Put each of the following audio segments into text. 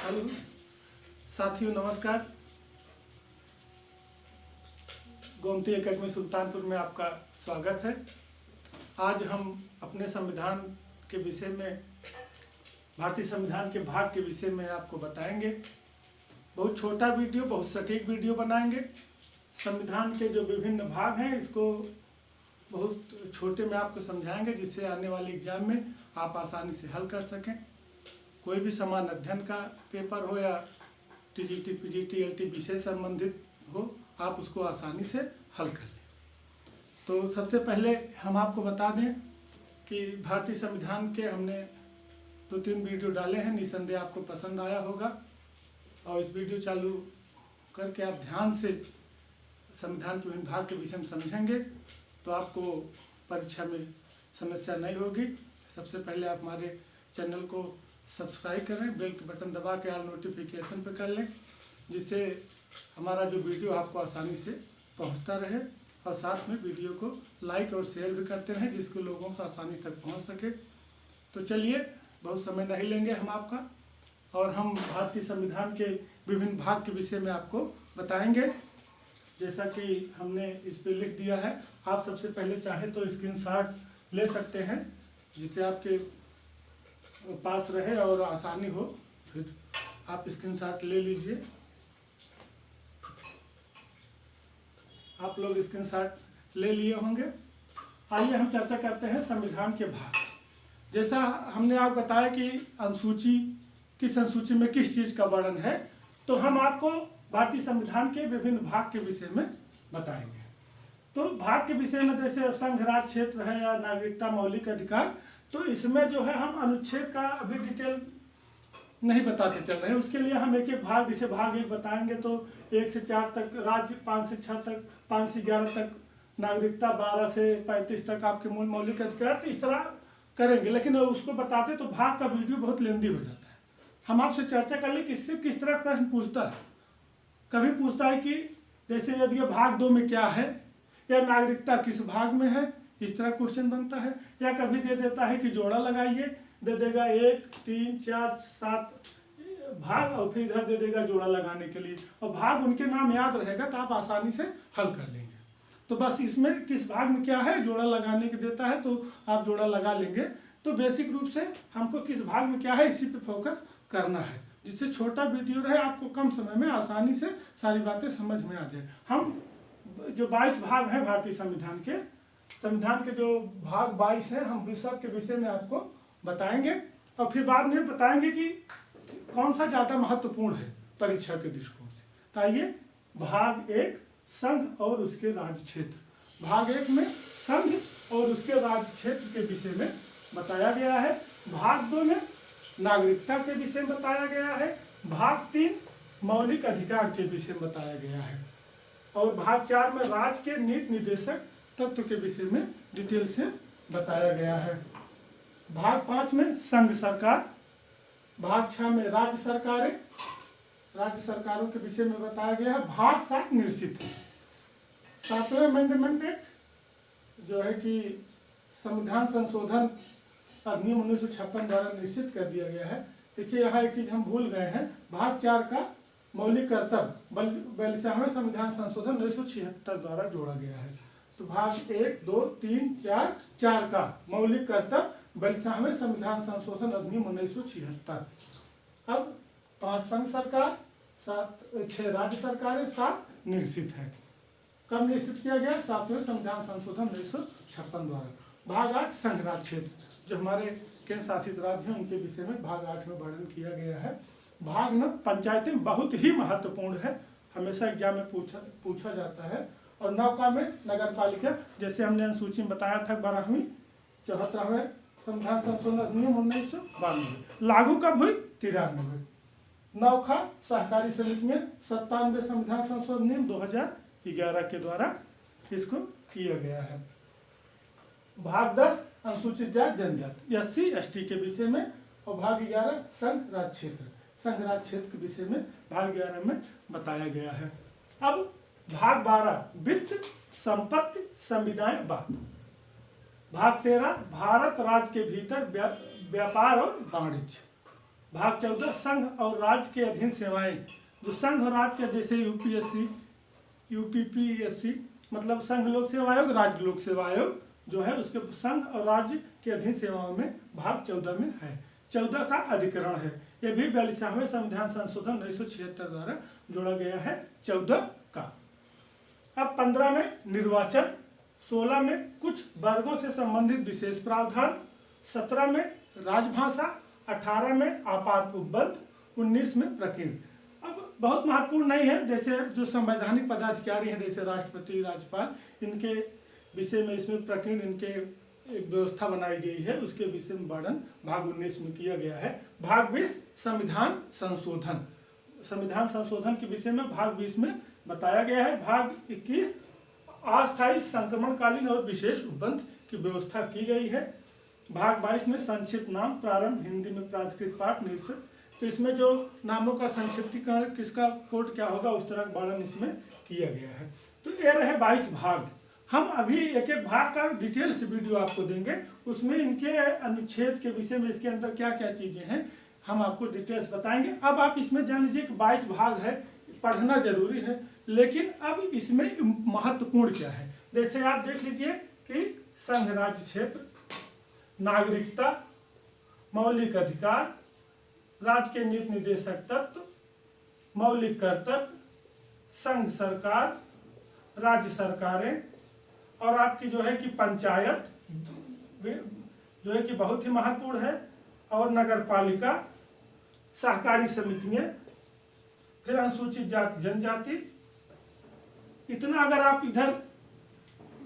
Hello साथियों, नमस्कार। Gomti academy Sultanpur में आपका स्वागत है। आज हम अपने संविधान के विषय में, भारतीय संविधान के भाग के विषय में आपको बताएंगे। बहुत छोटा वीडियो, बहुत सटीक वीडियो बनाएंगे। संविधान के जो विभिन्न भाग हैं इसको बहुत छोटे में आपको समझाएंगे, जिससे आने वाले एग्जाम में आप आसानी से हल कर सकें। कोई भी समान अध्ययन का पेपर हो या टीजीटी, पीजीटी, एलटी विषय संबंधित हो, आप उसको आसानी से हल कर लें। तो सबसे पहले हम आपको बता दें कि भारतीय संविधान के हमने 2-3 वीडियो डाले हैं। निसंदेह आपको पसंद आया होगा और इस वीडियो चालू करके आप ध्यान से संविधान के विभिन्न भाग के विषय में समझेंगे तो आपको परीक्षा में समस्या नहीं होगी। सबसे पहले आप हमारे चैनल को सब्सक्राइब करें, बेल के बटन दबा के ऑल नोटिफिकेशन पर कर लें, जिससे हमारा जो वीडियो आपको आसानी से पहुंचता रहे। और साथ में वीडियो को लाइक और शेयर भी करते रहें, जिसको लोगों को आसानी तक पहुंच सके। तो चलिए, बहुत समय नहीं लेंगे हम आपका, और हम भारतीय संविधान के विभिन्न भाग के विषय में आपको बताएंगे। जैसा कि हमने इस पर लिख दिया है, आप सबसे पहले चाहें तो स्क्रीनशॉट ले सकते हैं, जिससे आपके पास रहे और आसानी हो। फिर आप स्क्रीनशॉट ले लीजिए। आप लोग स्क्रीनशॉट ले लिए होंगे। आइए हम चर्चा करते हैं संविधान के भाग। जैसा हमने आपको बताया कि अनुसूची, किस अनुसूची में किस चीज़ का वर्णन है, तो हम आपको भारतीय संविधान के विभिन्न भाग के विषय में बताएंगे। तो भाग के विषय में जैसे संघ, राज्य, क्षेत्र है या नागरिकता, मौलिक अधिकार, तो इसमें जो है हम अनुच्छेद का अभी डिटेल नहीं बताते चल रहे हैं। उसके लिए हम एक एक भाग, जैसे भाग 1 बताएंगे तो 1 से 4 तक राज्य, 5 से 6 तक, 5 से 11 तक नागरिकता, 12 से 35 तक आपके मूल मौलिक अधिकार, तो इस तरह करेंगे। लेकिन उसको बताते तो भाग का वीडियो बहुत लेंदी हो जाता है। हम आपसे चर्चा कर ले किससे किस तरह प्रश्न पूछता है। कभी पूछता है कि जैसे यदि भाग 2 में क्या है, या नागरिकता किस भाग में है, इस तरह क्वेश्चन बनता है। या कभी दे देता है कि जोड़ा लगाइए, दे देगा 1, 3, 4, 7 भाग, और फिर इधर दे देगा जोड़ा लगाने के लिए, और भाग उनके नाम याद रहेगा तो आप आसानी से हल कर लेंगे। तो बस इसमें किस भाग में क्या है, जोड़ा लगाने के देता है तो आप जोड़ा लगा लेंगे। तो बेसिक रूप से हमको किस भाग में क्या है, इसी पे फोकस करना है, जिससे छोटा वीडियो रहे, आपको कम समय में आसानी से सारी बातें समझ में आ जाए। हम जो 22 भाग हैं भारतीय संविधान के जो भाग 22 हैं, हम विषय के विषय में आपको बताएंगे, और फिर बाद में बताएंगे कि कौन सा ज़्यादा महत्वपूर्ण है परीक्षा के दृष्टिकोण से। तो आइए, भाग 1 संघ और उसके राज्य क्षेत्र। भाग 1 में संघ और उसके राज्य क्षेत्र के विषय में बताया गया है। भाग 2 में नागरिकता के विषय में बताया गया है। भाग 3 मौलिक अधिकार के विषय में बताया गया है, और भाग 4 में राज्य के नीति निर्देशक तत्व के विषय में डिटेल से बताया गया है। भाग 5 में संघ सरकार, भाग 6 में राज्य सरकारें, राज्य सरकारों के विषय में बताया गया है। भाग 7 निश्चित है। 7वें अमेंडमेंट एक्ट जो है कि संविधान संशोधन अधिनियम 1956 द्वारा निश्चित कर दिया गया है। देखिए, यहाँ एक चीज हम भूल गए हैं। भाग 4 का मौलिक कर्तव्य 42वें संविधान संशोधन 1976 द्वारा जोड़ा गया है। तो भाग 1, 2, 3, 4 का मौलिक कर्तव्य 42वें संविधान संशोधन अधिनियम 1976। अब 5 संघ सरकार, 6 राज्य सरकारें, 7 निश्चित है। कब निश्चित किया गया? 7वें संविधान संशोधन 1956 द्वारा। भाग 8 संघ राज्य क्षेत्र, जो हमारे केंद्र शासित राज्य हैं, उनके विषय में भाग 8 में वर्णन किया गया है। भाग 9 पंचायतें, बहुत ही महत्वपूर्ण है, हमेशा एग्जाम में पूछा जाता है। और 9 का में नगर पालिका, जैसे हमने अनुसूची में बताया था 12वीं 74वें संविधान संशोधन अधिनियम 1992 लागू कब हुई? 93। 9 का सहकारी समितियां 97वें संविधान संशोधन नियम 2011 के द्वारा इसको किया गया है। भाग 10 अनुसूचित जाति जनजाति, SC ST के विषय में, और भाग 11 संघ राज्य क्षेत्र, संघ राज्य क्षेत्र के विषय में भाग 11 में बताया गया है। अब भाग 12 वित्त, संपत्ति, संविदाएं, बात। भाग 13 भारत राज्य के भीतर व्यापार और वाणिज्य। भाग 14 संघ और राज्य के अधीन सेवाएं। जो संघ और राज्य के जैसे यूपीएससी, यूपीपीएससी मतलब संघ लोक सेवा आयोग, राज्य लोक सेवा आयोग जो है उसके संघ और राज्य के अधीन सेवाओं में भाग 14 में है। 14 का अधिकरण है। यह भी 42वें संविधान संशोधन 1976 द्वारा जोड़ा गया है 14 का। अब 15 में निर्वाचन, 16 में कुछ वर्गों से संबंधित विशेष प्रावधान, 17 में राजभाषा, 18 में आपात उपबंध, 19 में प्रकीर्ण। अब बहुत महत्वपूर्ण नहीं है, जैसे जो संवैधानिक पदाधिकारी हैं जैसे राष्ट्रपति, राज्यपाल, इनके विषय में इसमें प्रकीर्ण इनके एक व्यवस्था बनाई गई है, उसके विषय में वर्णन भाग 19 में किया गया है। भाग 20 संविधान संशोधन, संविधान संशोधन के विषय में भाग 20 में बताया गया है। भाग 21 अस्थायी संक्रमणकालीन और विशेष उपबंध की व्यवस्था की गई है। भाग 22 में संक्षिप्त नाम, प्रारंभ, हिंदी में प्राधिकृत पाठ, निरस्त, तो इसमें जो नामों का संक्षिप्तीकरण किसका कोड क्या होगा उस तरह का वर्णन इसमें किया गया है। तो ये रहे 22 भाग। हम अभी एक एक भाग का डिटेल से वीडियो आपको देंगे, उसमें इनके अनुच्छेद के विषय में इसके अंदर क्या क्या चीज़ें हैं हम आपको डिटेल्स बताएंगे। अब आप इसमें जान लीजिए कि 22 भाग है, पढ़ना जरूरी है, लेकिन अब इसमें महत्वपूर्ण क्या है। जैसे आप देख लीजिए कि संघ राज्य क्षेत्र, नागरिकता, मौलिक अधिकार, राज्य के नीति निर्देशक तत्व, मौलिक कर्तव्य, संघ सरकार, राज्य सरकारें, और आपकी जो है कि पंचायत जो है कि बहुत ही महत्वपूर्ण है, और नगर पालिका, सहकारी समितियां, फिर अनुसूचित जाति जनजाति। इतना अगर आप इधर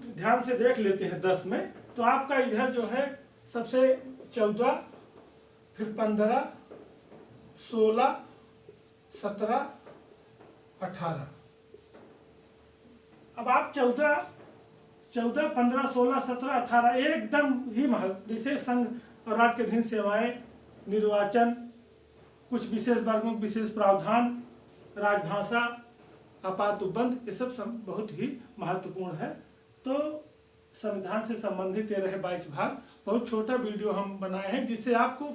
ध्यान से देख लेते हैं 10 में, तो आपका इधर जो है सबसे 14, फिर 15, 16, 17, 18। अब आप 14, 15, 16, 17, 18 एकदम ही महत्व, जैसे संघ और राज्य के अधीन सेवाएं, निर्वाचन, कुछ विशेष वर्गों के विशेष प्रावधान, राजभाषा, आपात उपबंध, ये सब बहुत ही महत्वपूर्ण है। तो संविधान से संबंधित ये रहे 22 भाग। बहुत छोटा वीडियो हम बनाए हैं जिससे आपको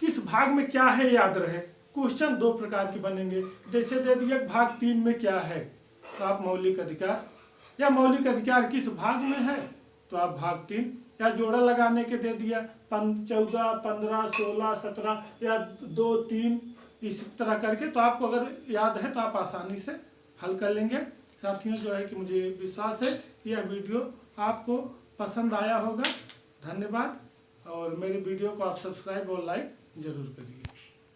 किस भाग में क्या है याद रहे। क्वेश्चन 2 प्रकार के बनेंगे, जैसे दे दिया भाग 3 में क्या है, तो आप मौलिक अधिकार, या मौलिक अधिकार किस भाग में है, तो आप भाग 3, या जोड़ा लगाने के दे दिया 14, 15, 16, 17 या 2, 3, इस तरह करके, तो आपको अगर याद है तो आप आसानी से हल कर लेंगे। साथियों जो है कि मुझे विश्वास है कि यह वीडियो आपको पसंद आया होगा। धन्यवाद, और मेरे वीडियो को आप सब्सक्राइब और लाइक जरूर करिए।